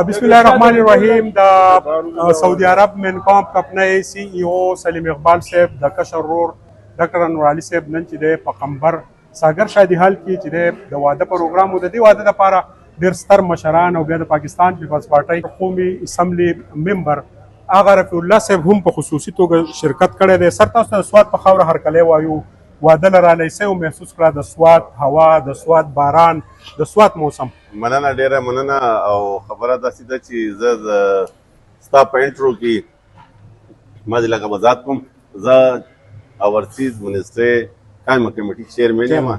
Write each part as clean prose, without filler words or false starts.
बिस्मिल्लाहिर्रहमानिर्रहीम। The Saudi अरब मेनकॉम अपने CEO सलीम इकबाल साहब द कशर रोर डॉक्टर अनवर अली साहब नन چې د پقمبر ساګر شادي حال کې چې د واده پروګرام و د دې واده لپاره ډېر ستر مشران او بیا د پاکستان پیپلز پارټي قومي اسمبلی ممبر اغا رفیع الله صاحب هم په خصوصي توګه شرکت کړی دی. سر تاسو د سواد په خاوره هرکلی وایو واده لرالی سئ او محسوس کړه د سواد هوا د سواد باران د سواد موسم. مننه ډیره مننه او خبره داسې ده چې زه د ستا په انټرو کې ما دې لکه وضاحت کوم زه اورسیز منسټري قائمه کمیټې چیرمین یم.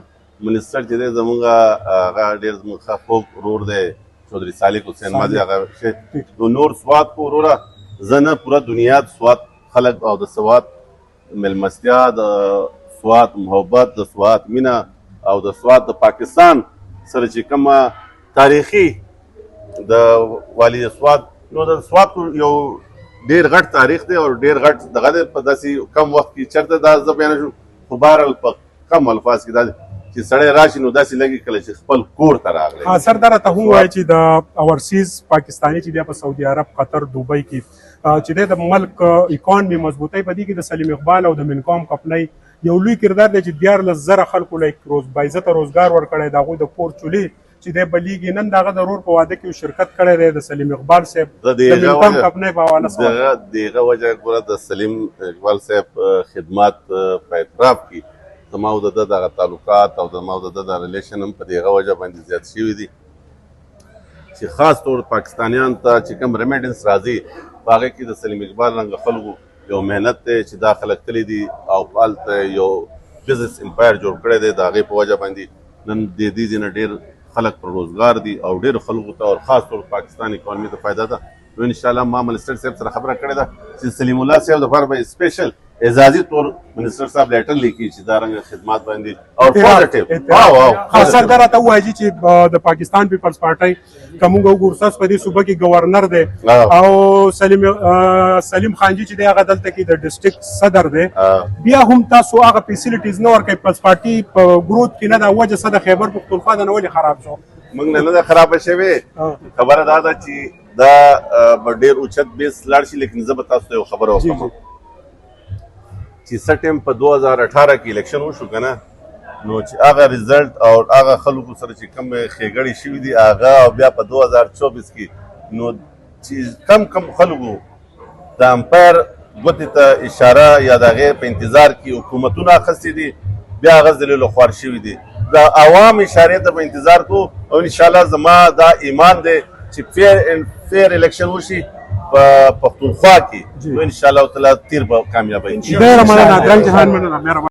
منسټر چې دی زموږ هغه ډېر زموږ ښه خوږ ورور دی چودھری صالح حسین ما دې هغه د نور سواد په وروره زه نه پوره دنیا د سواد خلک او د سواد میلمستیا د سواد محبت د سواد مینه او د سواد د پاکستان سره چې کومه تاریخي د والي سواد نو د سواد یو ډېر غټ تاریخ دی او ډېر غټ دغه دی په داسې کم وخت کې چېرته دا زه بیانه شو خو بهرحال په کم الفاظ کې دا چې سړی راشي نو داسې لګي کله چې خپل کور ته راغلی. سردار ته هم وایي چې د اورسیز پاکستاني چې دی په سعودي عرب قطر دوبۍ کې چې دی د ملک اکانمي مضبوطۍ په دې کې د سلیم اقبال او د منکام کمپنۍ یو لوی کردار دی چې 14,000 خلکو له باعزته روزګار ورکړی د هغوی د کور چولې چې دی بلیږي نن د هغه د رور په واده کې شرکت کړی دی د سلیم اقبال صاحب د منکام کمپنۍ په حواله سره د هغه وجه ګوره د سلیم اقبال صاحب خدمات په اعتراف کې زما او د ده دغه تعلقات او زما او د ده د ریلیشن هم په دې هغه وجه باندې زیات شوي دي چې خاص طور پاکستانیانو ته چې کوم ریمیډنس راځي په هغې کې د سلیم اقبال رنګه خلکو یو محنت دی چې دا خلک تللی دي او هلته یو بزنس امپایر جوړ کړی دی د هغې په وجه باندې نن د دې ځای نه ډېر خلک پر روزګار دي او ډېرو خلکو ته او خاص طور پاکستان اکانمي ته فایده ده. نو انشاءالله ما منسټر صاحب سره خبره کړې ده چې سلیم الله صاحب دپاره به سپیشل اعزازي طور منسټر صاحب لیټر لیکي چې دا رنګه خدمات باندې او پوزټیو سردار ته وایي چې د پاکستان پیپلز پارټي کومه وګورساس په دې صوبه کې گورنر دی او سلیم خانجي چې دی هغه دلته کې د ډسټریکټ صدر دی بیا هم تاسو هغه فیسیلیټیز نه ورکوئ پیپلز پارټي په ګروث کې نه ده وجه څه د خیبر پښتونخوا د نه ولې خراب شو؟ موږ نه ده خرابه شوې خبره دا ده چې دا به ډېر اوچت بیس لاړ شي لیکن زه به تاسو ته یو خبره وکړم چې څه ټایم په 2018 کې الیکشن وشو که نه نو چې هغه ریزلټ او هغه خلکو سره چې کوم ښېګړې شوي دي هغه او بیا په 2024 کې نو چې کم خلکو د امپایر ګوتې ته اشاره یا د هغې په انتظار کې حکومتونه اخیستي دي بیا هغه ذلیل خوار شوي دي د عوام اشارې ته به انتظار کوو او انشاءالله زما دا ایمان دی چې فیر الیکشن وشي په پښتونخوا کې نو انشاءالله تعالی تیر به کامیابی. ډېره مننه ګران جهان مننه.